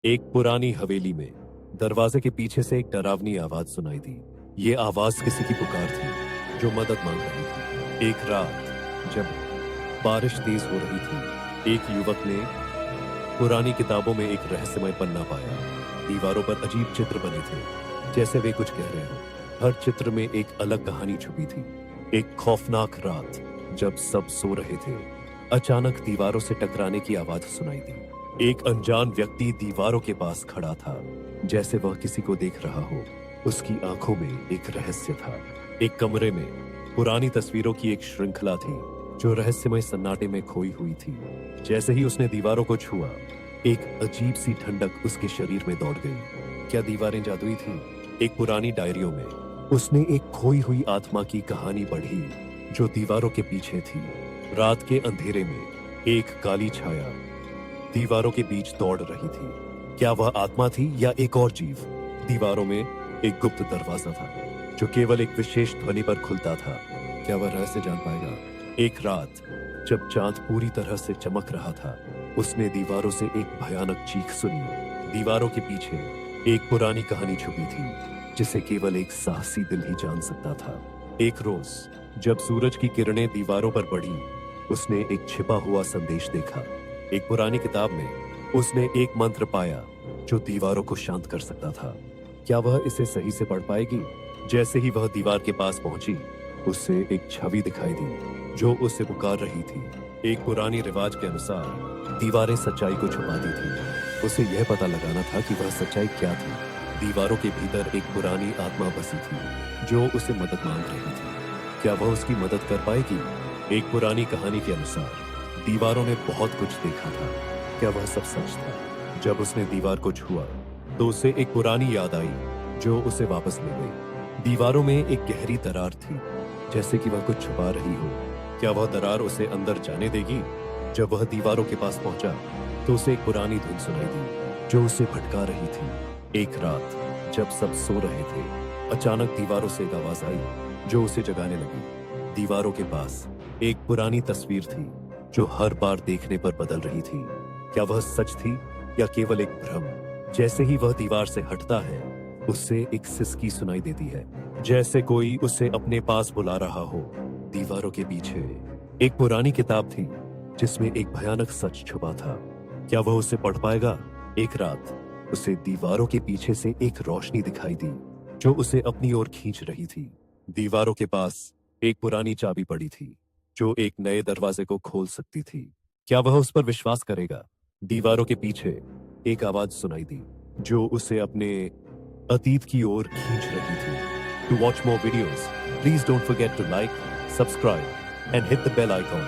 एक पुरानी हवेली में दरवाजे के पीछे से एक डरावनी आवाज सुनाई दी। ये आवाज किसी की पुकार थी जो मदद मांग रही थी। एक रात जब बारिश तेज हो रही थी, एक युवक ने पुरानी किताबों में एक रहस्यमय पन्ना पाया। दीवारों पर अजीब चित्र बने थे, जैसे वे कुछ कह रहे हो। हर चित्र में एक अलग कहानी छुपी थी। एक खौफनाक रात जब सब सो रहे थे, अचानक दीवारों से टकराने की आवाज सुनाई दी। एक अनजान व्यक्ति दीवारों के पास खड़ा था, जैसे वह किसी को देख रहा हो। उसकी आंखों में एक रहस्य था। एक कमरे में पुरानी तस्वीरों की एक श्रृंखला थी जो रहस्यमय सन्नाटे में खोई हुई थी। जैसे ही उसने दीवारों को छुआ, एक अजीब सी ठंडक उसके शरीर में दौड़ गई। क्या दीवारें जादुई थी? एक पुरानी डायरियों में उसने एक खोई हुई आत्मा की कहानी पढ़ी जो दीवारों के पीछे थी। रात के अंधेरे में एक काली छाया दीवारों के बीच दौड़ रही थी। क्या वह आत्मा थी या एक और जीव? दीवारों में एक गुप्त दरवाजा था जो केवल एक विशेष ध्वनि पर खुलता था। क्या वह रहस्य जान पाएगा? एक रात जब चांद पूरी तरह से चमक रहा था, उसने दीवारों से एक भयानक चीख सुनी। दीवारों के पीछे एक पुरानी कहानी छुपी थी जिसे केवल एक साहसी दिल ही जान सकता था। एक रोज जब सूरज की किरणें दीवारों पर पड़ी, उसने एक छिपा हुआ संदेश देखा। एक पुरानी किताब में उसने एक मंत्र पाया जो दीवारों को शांत कर सकता था। क्या वह इसे सही से पढ़ पाएगी? जैसे ही वह दीवार के पास पहुंची, उससे एक छवि दिखाई दी जो उसे पुकार रही थी। एक पुरानी रिवाज के अनुसार दीवारें सच्चाई को छुपाती थी। उसे यह पता लगाना था कि वह सच्चाई क्या थी। दीवारों के भीतर एक पुरानी आत्मा बसी थी जो उसे मदद मांग रही थी। क्या वह उसकी मदद कर पाएगी? एक पुरानी कहानी के अनुसार दीवारों ने बहुत कुछ देखा था। क्या वह सब सच था? जब उसने दीवार को छुआ तो उसे एक पुरानी याद आई जो उसे वापस ले गई। दीवारों में एक गहरी दरार थी, जैसे कि वह कुछ छुपा रही हो। क्या वह दरार उसे अंदर जाने देगी? जब वह दीवारों के पास पहुंचा तो उसे एक पुरानी धुन सुनाई दी जो उसे भटका रही थी। एक रात जब सब सो रहे थे, अचानक दीवारों से एक आवाज आई जो उसे जगाने लगी। दीवारों के पास एक पुरानी तस्वीर थी जो हर बार देखने पर बदल रही थी। क्या वह सच थी या केवल एक भ्रम? जैसे ही वह दीवार से हटता है, उससे एक सिसकी सुनाई देती है, जैसे कोई उसे अपने पास बुला रहा हो। दीवारों के पीछे एक पुरानी किताब थी जिसमें एक भयानक सच छुपा था। क्या वह उसे पढ़ पाएगा? एक रात उसे दीवारों के पीछे से एक रोशनी दिखाई दी जो उसे अपनी ओर खींच रही थी। दीवारों के पास एक पुरानी चाबी पड़ी थी जो एक नए दरवाजे को खोल सकती थी। क्या वह उस पर विश्वास करेगा? दीवारों के पीछे एक आवाज सुनाई दी जो उसे अपने अतीत की ओर खींच रही थी। To watch more videos, please don't forget to like, subscribe and hit the bell icon.